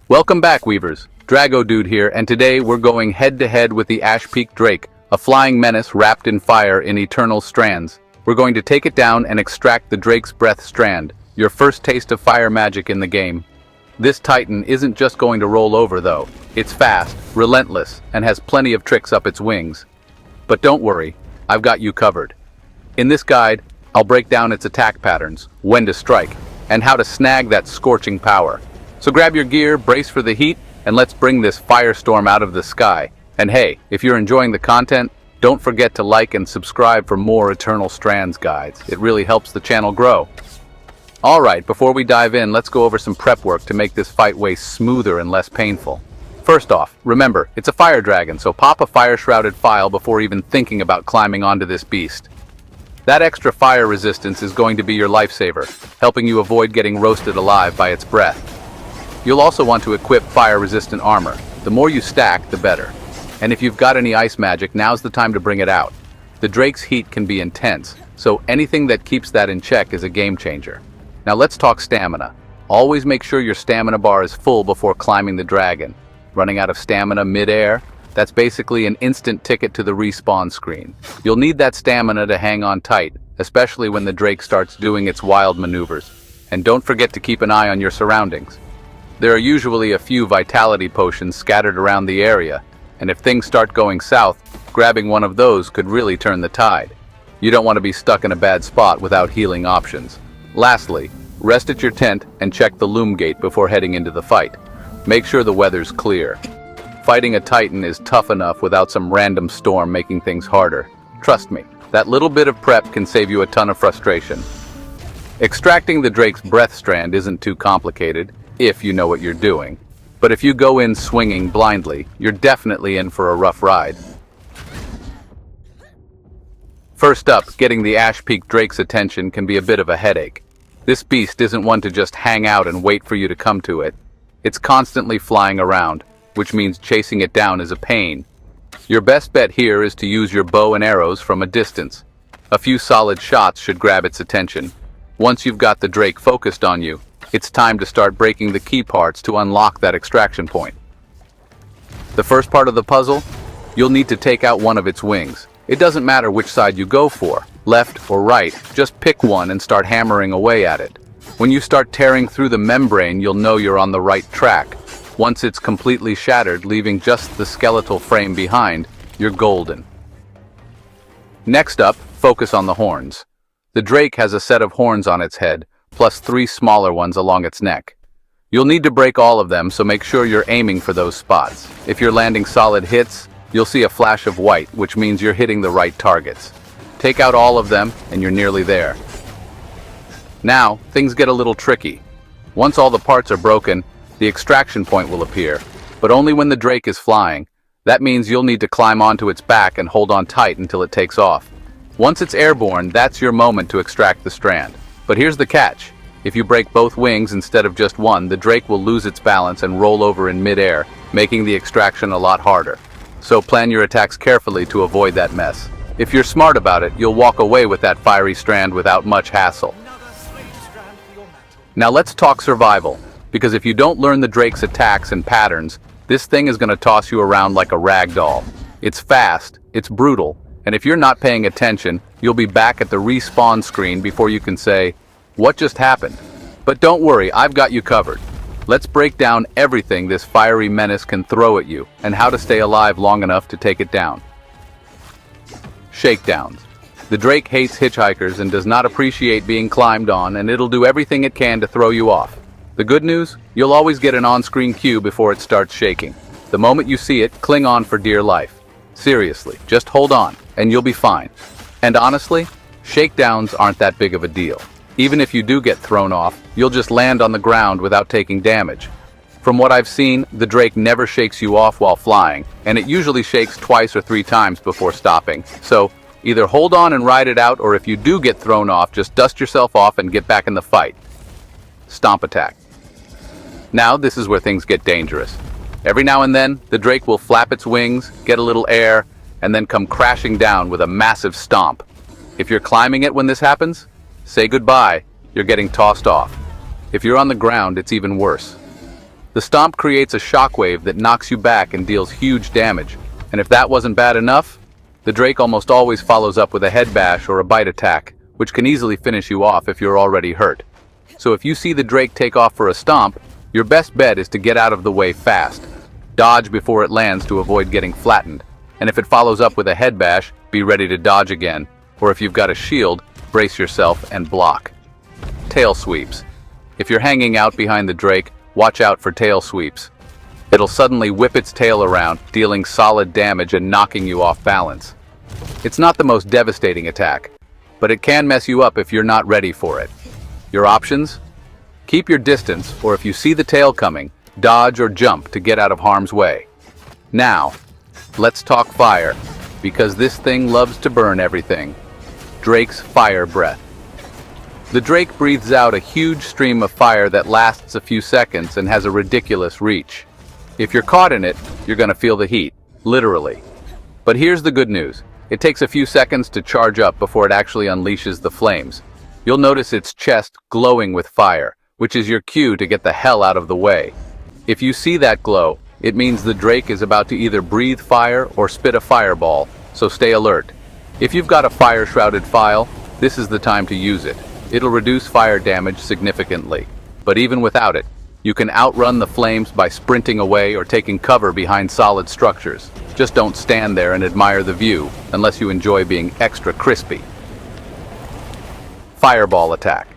Welcome back, Weavers. Drago Dude here, and today we're going head-to-head with the Ashpeak Drake, a flying menace wrapped in fire in Eternal Strands. We're going to take it down and extract the Drake's Breath Strand, your first taste of fire magic in the game. This titan isn't just going to roll over, though. It's fast, relentless, and has plenty of tricks up its wings. But don't worry, I've got you covered. In this guide, I'll break down its attack patterns, when to strike, and how to snag that scorching power. So grab your gear, brace for the heat, and let's bring this firestorm out of the sky. And hey, if you're enjoying the content, don't forget to like and subscribe for more Eternal Strands guides. It really helps the channel grow. Alright, before we dive in, let's go over some prep work to make this fight way smoother and less painful. First off, remember, it's a fire dragon, so pop a fire-shrouded file before even thinking about climbing onto this beast. That extra fire resistance is going to be your lifesaver, helping you avoid getting roasted alive by its breath. You'll also want to equip fire-resistant armor. The more you stack, the better. And if you've got any ice magic, now's the time to bring it out. The Drake's heat can be intense, so anything that keeps that in check is a game changer. Now let's talk stamina. Always make sure your stamina bar is full before climbing the dragon. Running out of stamina mid-air? That's basically an instant ticket to the respawn screen. You'll need that stamina to hang on tight, especially when the Drake starts doing its wild maneuvers. And don't forget to keep an eye on your surroundings. There are usually a few vitality potions scattered around the area, and if things start going south, grabbing one of those could really turn the tide. You don't want to be stuck in a bad spot without healing options. Lastly, rest at your tent and check the loom gate before heading into the fight. Make sure the weather's clear. Fighting a titan is tough enough without some random storm making things harder. Trust me, that little bit of prep can save you a ton of frustration. Extracting the Drake's Breath Strand isn't too complicated, if you know what you're doing. But if you go in swinging blindly, you're definitely in for a rough ride. First up, getting the Ashpeak Drake's attention can be a bit of a headache. This beast isn't one to just hang out and wait for you to come to it. It's constantly flying around, which means chasing it down is a pain. Your best bet here is to use your bow and arrows from a distance. A few solid shots should grab its attention. Once you've got the Drake focused on you, it's time to start breaking the key parts to unlock that extraction point. The first part of the puzzle, you'll need to take out one of its wings. It doesn't matter which side you go for, left or right, just pick one and start hammering away at it. When you start tearing through the membrane, you'll know you're on the right track. Once it's completely shattered, leaving just the skeletal frame behind, you're golden. Next up, focus on the horns. The Drake has a set of horns on its head, plus 3 smaller ones along its neck. You'll need to break all of them, so make sure you're aiming for those spots. If you're landing solid hits, you'll see a flash of white, which means you're hitting the right targets. Take out all of them, and you're nearly there. Now, things get a little tricky. Once all the parts are broken, the extraction point will appear, but only when the Drake is flying. That means you'll need to climb onto its back and hold on tight until it takes off. Once it's airborne, that's your moment to extract the strand. But here's the catch. If you break both wings instead of just one, the Drake will lose its balance and roll over in mid-air, making the extraction a lot harder. So plan your attacks carefully to avoid that mess. If you're smart about it, you'll walk away with that fiery strand without much hassle. Now let's talk survival, because if you don't learn the Drake's attacks and patterns, this thing is going to toss you around like a rag doll. It's fast, it's brutal, and if you're not paying attention, you'll be back at the respawn screen before you can say, "What just happened?" But don't worry, I've got you covered. Let's break down everything this fiery menace can throw at you, and how to stay alive long enough to take it down. Shakedowns. The Drake hates hitchhikers and does not appreciate being climbed on, and it'll do everything it can to throw you off. The good news? You'll always get an on-screen cue before it starts shaking. The moment you see it, cling on for dear life. Seriously, just hold on, and you'll be fine. And honestly, shakedowns aren't that big of a deal. Even if you do get thrown off, you'll just land on the ground without taking damage. From what I've seen, the Drake never shakes you off while flying, and it usually shakes 2 or 3 times before stopping. So, either hold on and ride it out, or if you do get thrown off, just dust yourself off and get back in the fight. Stomp attack. Now, this is where things get dangerous. Every now and then, the Drake will flap its wings, get a little air, and then come crashing down with a massive stomp. If you're climbing it when this happens, say goodbye, you're getting tossed off. If you're on the ground, it's even worse. The stomp creates a shockwave that knocks you back and deals huge damage, and if that wasn't bad enough, the Drake almost always follows up with a head bash or a bite attack, which can easily finish you off if you're already hurt. So if you see the Drake take off for a stomp, your best bet is to get out of the way fast. Dodge before it lands to avoid getting flattened, and if it follows up with a head bash, be ready to dodge again, or if you've got a shield, brace yourself and block. Tail sweeps. If you're hanging out behind the Drake, watch out for tail sweeps. It'll suddenly whip its tail around, dealing solid damage and knocking you off balance. It's not the most devastating attack, but it can mess you up if you're not ready for it. Your options? Keep your distance, or if you see the tail coming, dodge or jump to get out of harm's way. Now, let's talk fire, because this thing loves to burn everything. Drake's fire breath. The Drake breathes out a huge stream of fire that lasts a few seconds and has a ridiculous reach. If you're caught in it, you're gonna feel the heat, literally. But here's the good news. It takes a few seconds to charge up before it actually unleashes the flames. You'll notice its chest glowing with fire, which is your cue to get the hell out of the way. If you see that glow, it means the Drake is about to either breathe fire or spit a fireball, so stay alert. If you've got a fire-shrouded file, this is the time to use it. It'll reduce fire damage significantly. But even without it, you can outrun the flames by sprinting away or taking cover behind solid structures. Just don't stand there and admire the view, unless you enjoy being extra crispy. Fireball attack.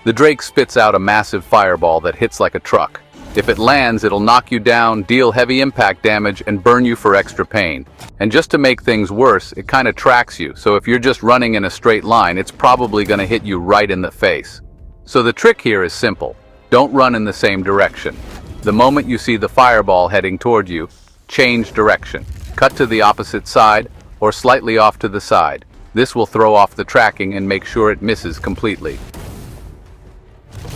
The Drake spits out a massive fireball that hits like a truck. If it lands, it'll knock you down, deal heavy impact damage, and burn you for extra pain. And just to make things worse, it kinda tracks you, so if you're just running in a straight line, it's probably gonna hit you right in the face. So the trick here is simple. Don't run in the same direction. The moment you see the fireball heading toward you, change direction. Cut to the opposite side, or slightly off to the side. This will throw off the tracking and make sure it misses completely.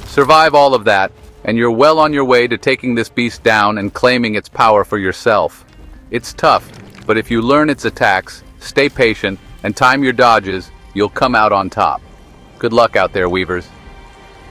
Survive all of that, and you're well on your way to taking this beast down and claiming its power for yourself. It's tough, but if you learn its attacks, stay patient, and time your dodges, you'll come out on top. Good luck out there, Weavers.